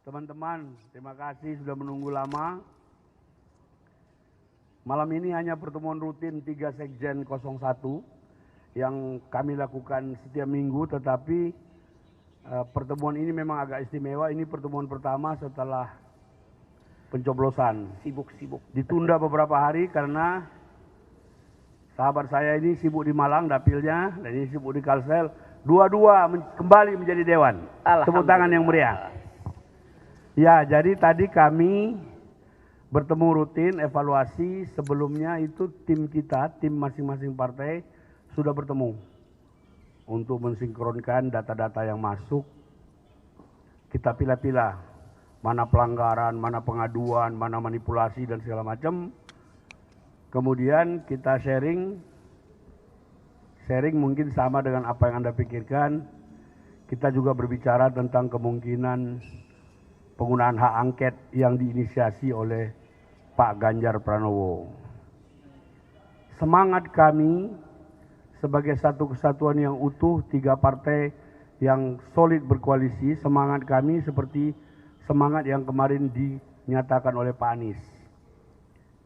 Teman-teman, terima kasih sudah menunggu lama. Malam ini hanya pertemuan rutin 3 Sekjen 01 yang kami lakukan setiap minggu, tetapi pertemuan ini memang agak istimewa. Ini pertemuan pertama setelah pencoblosan. Sibuk-sibuk. Ditunda beberapa hari karena sahabat saya ini sibuk di Malang dapilnya, dan ini sibuk di Kalsel. Dua-dua kembali menjadi dewan. Tepuk tangan yang meriah. Ya, jadi tadi kami bertemu rutin, evaluasi. Sebelumnya itu tim kita, tim masing-masing partai sudah bertemu untuk mensinkronkan data-data yang masuk. Kita pilah-pilah mana pelanggaran, mana pengaduan, mana manipulasi dan segala macam. Kemudian kita sharing mungkin sama dengan apa yang Anda pikirkan. Kita juga berbicara tentang kemungkinan penggunaan hak angket yang diinisiasi oleh Pak Ganjar Pranowo. Semangat kami sebagai satu kesatuan yang utuh, 3 partai yang solid berkoalisi, semangat kami seperti semangat yang kemarin dinyatakan oleh Pak Anies.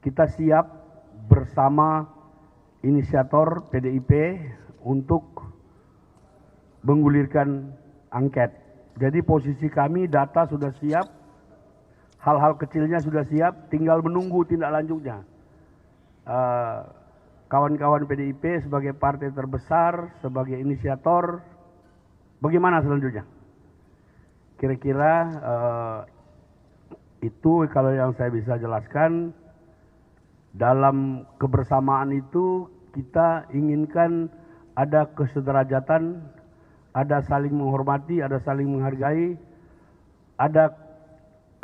Kita siap bersama inisiator PDIP untuk menggulirkan angket. Jadi posisi kami, data sudah siap, hal-hal kecilnya sudah siap, tinggal menunggu tindak lanjutnya. Kawan-kawan PDIP sebagai partai terbesar, sebagai inisiator, bagaimana selanjutnya? Kira-kira itu kalau yang saya bisa jelaskan. Dalam kebersamaan itu kita inginkan ada kesederajatan, ada saling menghormati, ada saling menghargai, ada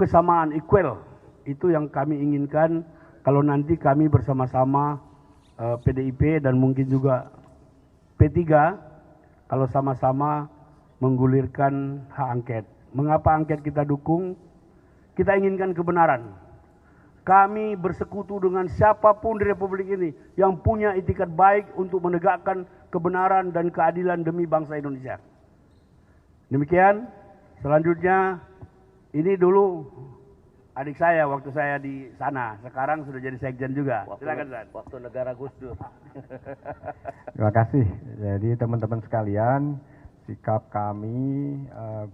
kesamaan equal. Itu yang kami inginkan kalau nanti kami bersama-sama PDIP dan mungkin juga P3 kalau sama-sama menggulirkan hak angket. Mengapa angket kita dukung? Kita inginkan kebenaran. Kami bersekutu dengan siapapun di Republik ini yang punya itikat baik untuk menegakkan kebenaran dan keadilan demi bangsa Indonesia. Demikian, selanjutnya ini dulu adik saya waktu saya di sana, sekarang sudah jadi sekjen juga. Silakan, Zan. Waktu negara Gus Dur. Terima kasih. Jadi teman-teman sekalian, sikap kami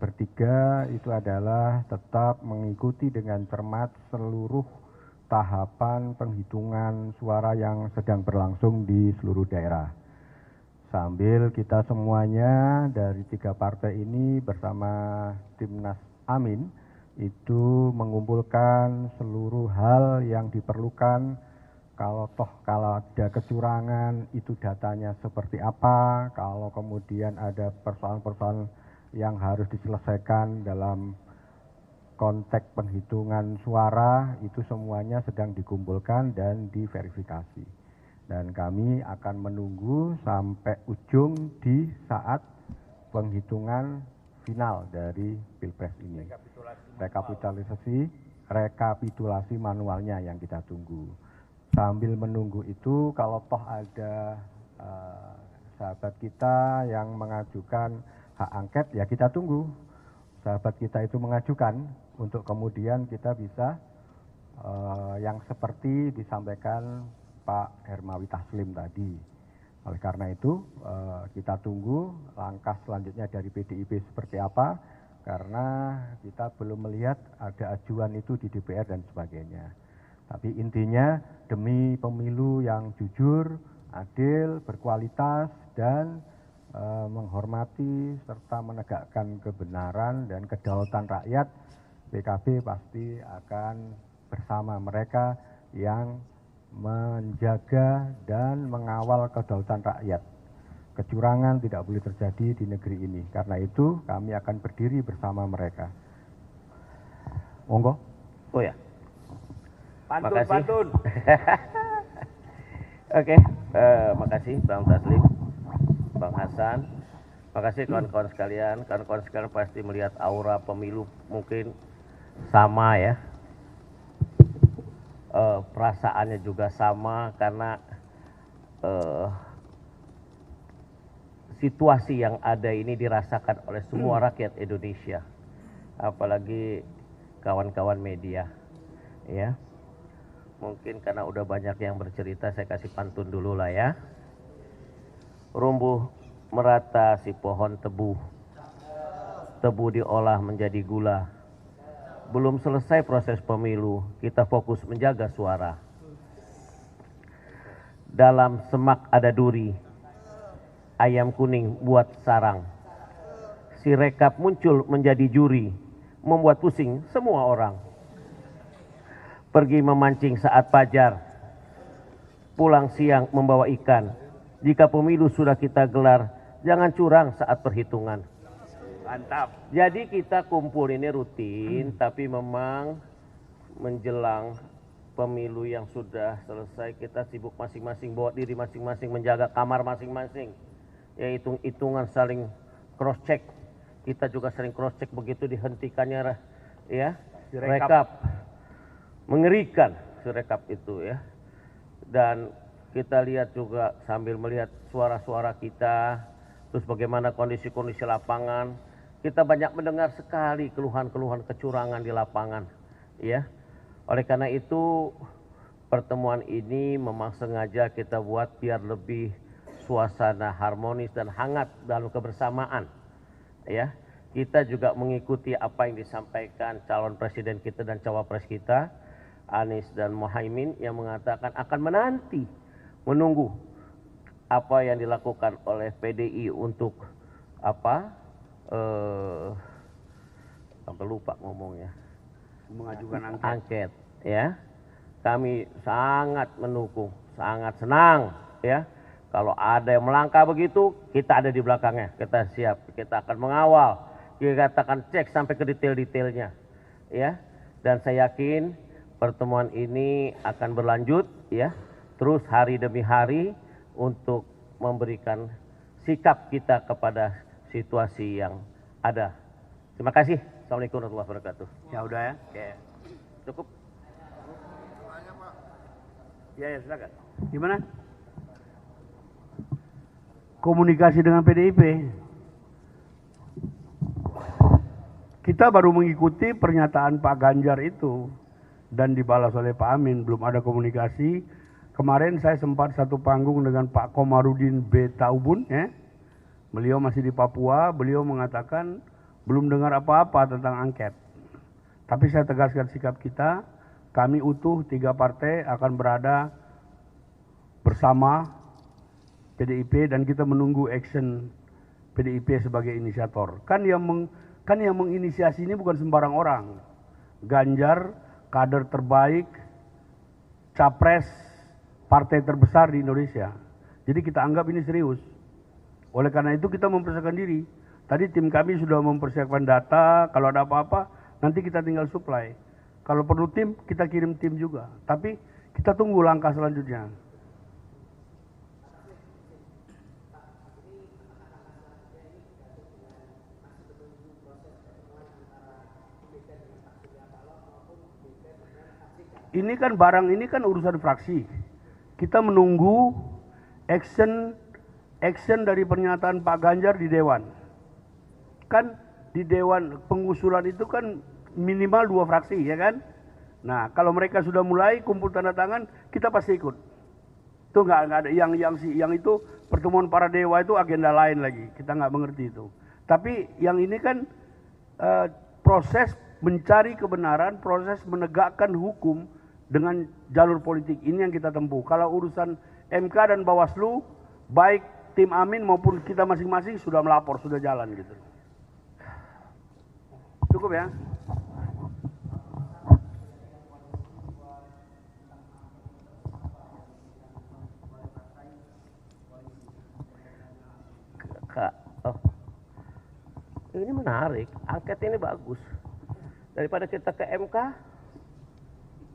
bertiga itu adalah tetap mengikuti dengan cermat seluruh tahapan penghitungan suara yang sedang berlangsung di seluruh daerah. Sambil kita semuanya dari 3 partai ini bersama Timnas Amin itu mengumpulkan seluruh hal yang diperlukan. Kalau ada kecurangan itu datanya seperti apa, kalau kemudian ada persoalan-persoalan yang harus diselesaikan dalam konteks penghitungan suara, itu semuanya sedang dikumpulkan dan diverifikasi. Dan kami akan menunggu sampai ujung di saat penghitungan final dari Pilpres ini. Rekapitulasi manualnya yang kita tunggu. Sambil menunggu itu, kalau toh ada sahabat kita yang mengajukan hak angket, ya kita tunggu. Sahabat kita itu mengajukan untuk kemudian kita bisa yang seperti disampaikan Pak Hermawi Taslim tadi. Oleh karena itu kita tunggu langkah selanjutnya dari PDIP seperti apa, karena kita belum melihat ada ajuan itu di DPR dan sebagainya. Tapi intinya demi pemilu yang jujur, adil, berkualitas, dan menghormati serta menegakkan kebenaran dan kedaulatan rakyat, PKB pasti akan bersama mereka yang menjaga dan mengawal kedaulatan rakyat. Kecurangan tidak boleh terjadi di negeri ini. Karena itu kami akan berdiri bersama mereka. Monggo. Oh ya. Pantun. Oke, makasih Bang Taslim, Bang Hasan. Makasih kawan-kawan sekalian. Kawan-kawan sekalian pasti melihat aura pemilu mungkin sama ya. Perasaannya juga sama karena situasi yang ada ini dirasakan oleh semua rakyat Indonesia. Apalagi kawan-kawan media. Ya, mungkin karena udah banyak yang bercerita, saya kasih pantun dulu lah ya. Rumbuh merata si pohon tebu, tebu diolah menjadi gula. Belum selesai proses pemilu, kita fokus menjaga suara. Dalam semak ada duri, ayam kuning buat sarang. Si rekap muncul menjadi juri, membuat pusing semua orang. Pergi memancing saat fajar, pulang siang membawa ikan. Jika pemilu sudah kita gelar, jangan curang saat perhitungan. Mantap. Jadi kita kumpul ini rutin, tapi memang menjelang pemilu yang sudah selesai, kita sibuk masing-masing, bawa diri masing-masing, menjaga kamar masing-masing. Ya, hitung-hitungan, saling cross-check. Kita juga sering cross-check begitu dihentikannya ya, rekap. Mengerikan rekap itu ya. Dan kita lihat juga sambil melihat suara-suara kita, terus bagaimana kondisi-kondisi lapangan. Kita banyak mendengar sekali keluhan-keluhan kecurangan di lapangan, ya. Oleh karena itu pertemuan ini memang sengaja kita buat biar lebih suasana harmonis dan hangat dalam kebersamaan, ya. Kita juga mengikuti apa yang disampaikan calon presiden kita dan cawapres kita, Anies dan Muhaimin, yang mengatakan akan menunggu apa yang dilakukan oleh PDI untuk sampai lupa ngomongnya, Mengajukan angket, ya. Kami sangat mendukung, sangat senang, ya. Kalau ada yang melangkah begitu, kita ada di belakangnya, kita siap, kita akan mengawal, kita akan cek sampai ke detail-detailnya, ya. Dan saya yakin pertemuan ini akan berlanjut, ya, terus hari demi hari untuk memberikan sikap kita kepada situasi yang ada. Terima kasih. Assalamualaikum warahmatullahi wabarakatuh. Ya udah ya. Oke. Cukup. Ya silakan. Gimana? Komunikasi dengan PDIP. Kita baru mengikuti pernyataan Pak Ganjar itu dan dibalas oleh Pak Amin, belum ada komunikasi. Kemarin saya sempat satu panggung dengan Pak Komarudin B. Taubun, ya. Beliau masih di Papua, beliau mengatakan belum dengar apa-apa tentang angket. Tapi saya tegaskan sikap kita, kami utuh 3 partai akan berada bersama PDIP dan kita menunggu action PDIP sebagai inisiator. Kan yang menginisiasi ini bukan sembarang orang. Ganjar, kader terbaik, capres partai terbesar di Indonesia. Jadi kita anggap ini serius. Oleh karena itu kita mempersiapkan diri. Tadi tim kami sudah mempersiapkan data, kalau ada apa-apa nanti kita tinggal supply. Kalau perlu tim, kita kirim tim juga. Tapi kita tunggu langkah selanjutnya. Ini kan barang ini kan urusan fraksi. Kita menunggu action dari pernyataan Pak Ganjar di Dewan. Kan di Dewan pengusulan itu kan minimal 2 fraksi, ya kan? Nah, kalau mereka sudah mulai kumpul tanda tangan, kita pasti ikut. Itu nggak ada yang itu pertemuan para dewa itu agenda lain lagi. Kita nggak mengerti itu. Tapi yang ini kan proses mencari kebenaran, proses menegakkan hukum dengan jalur politik ini yang kita tempuh. Kalau urusan MK dan Bawaslu, baik tim Amin maupun kita masing-masing sudah melapor, sudah jalan gitu. Cukup ya. Ini menarik, angket ini bagus. Daripada kita ke MK,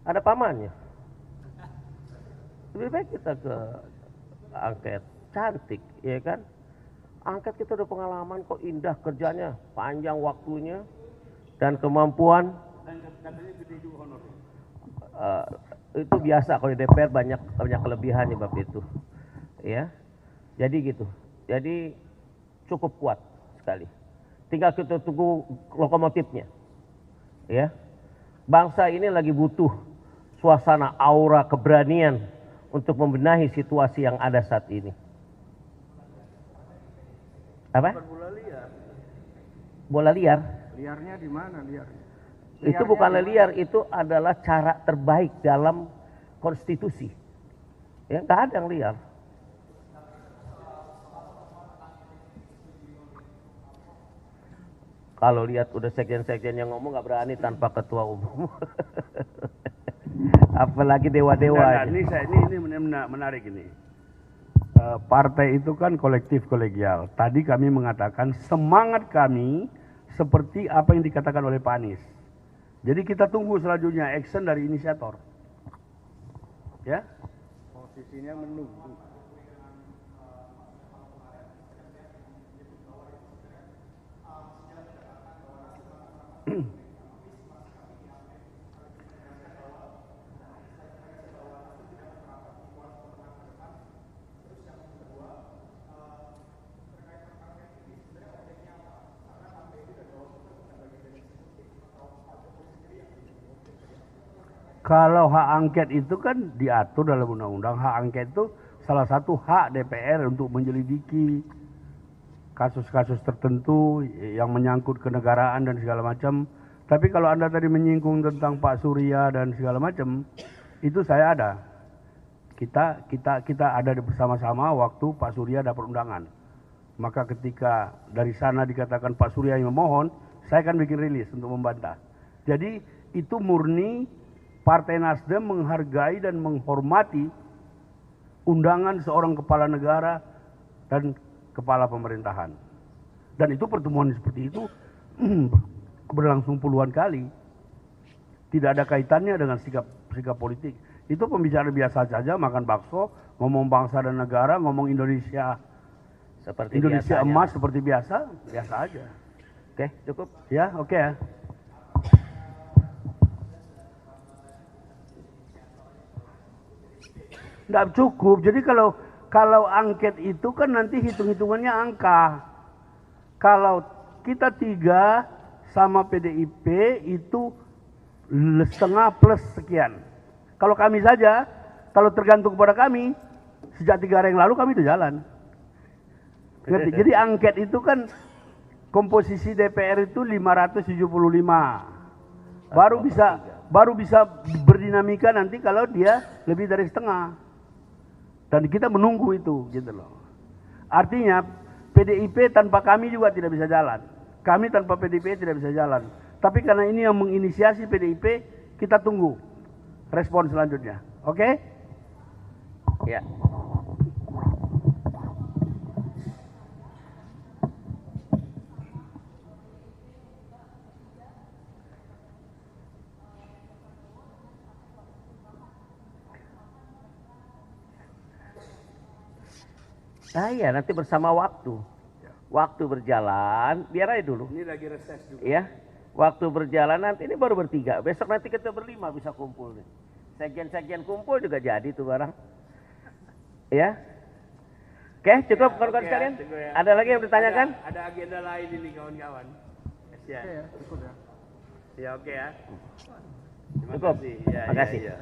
ada pamannya. Lebih baik kita ke angket, cantik, ya kan? Angket kita udah pengalaman kok, indah kerjanya, panjang waktunya, dan kemampuan. Itu biasa kalau di DPR banyak kelebihannya bab itu, ya. Jadi gitu, jadi cukup kuat sekali. Tinggal kita tunggu lokomotifnya, ya. Bangsa ini lagi butuh suasana aura keberanian untuk membenahi situasi yang ada saat ini. Apa? Bola liar. Liarnya di mana liar? Itu bukan liar, itu adalah cara terbaik dalam konstitusi. Ya, nggak ada yang liar. Kalau lihat udah sekjen-sekjen yang ngomong nggak berani tanpa ketua umum. Apalagi dewa-dewa. Ini menarik ini. Partai itu kan kolektif kolegial. Tadi kami mengatakan semangat kami seperti apa yang dikatakan oleh Pak Anies. Jadi kita tunggu selanjutnya action dari inisiator. Ya? Posisinya menunggu. Kalau hak angket itu kan diatur dalam undang-undang. Hak angket itu salah satu hak DPR untuk menyelidiki kasus-kasus tertentu yang menyangkut kenegaraan dan segala macam. Tapi kalau Anda tadi menyinggung tentang Pak Surya dan segala macam, itu saya ada. Kita ada bersama-sama waktu Pak Surya dapat undangan. Maka ketika dari sana dikatakan Pak Surya yang memohon, saya akan bikin rilis untuk membantah. Jadi itu murni Partai Nasdem menghargai dan menghormati undangan seorang kepala negara dan kepala pemerintahan. Dan itu pertemuan seperti itu berlangsung puluhan kali. Tidak ada kaitannya dengan sikap politik. Itu pembicaraan biasa saja, makan bakso, ngomong bangsa dan negara, ngomong Indonesia seperti Indonesia biasanya. emas seperti biasa aja. Oke, cukup. Ya, oke ya. Nggak cukup. Jadi kalau angket itu kan nanti hitung-hitungannya angka. Kalau kita 3 sama PDIP itu setengah plus sekian. Kalau kami saja, kalau tergantung kepada kami, sejak 3 hari yang lalu kami udah jalan. Ngerti? Jadi angket itu kan komposisi DPR itu 575. Baru bisa berdinamika nanti kalau dia lebih dari setengah. Dan kita menunggu itu, gitu loh. Artinya PDIP tanpa kami juga tidak bisa jalan. Kami tanpa PDIP tidak bisa jalan. Tapi karena ini yang menginisiasi PDIP, kita tunggu respon selanjutnya. Oke? Ya. Iya, nanti bersama waktu. Waktu berjalan, biar aja dulu. Ini lagi reses juga. Ya, waktu berjalan nanti ini baru bertiga. Besok nanti kita berlima bisa kumpul nih. Sekjen-sekjen kumpul juga jadi tuh barang. Ya. Oke, cukup kawan-kawan sekalian. Ya. Ada lagi yang ditanyakan? Ada agenda lain ini kawan-kawan. Ya. Oke ya, cukup ya. Ya oke ya. Terima Cukup. kasih. Ya, Terima kasih. ya.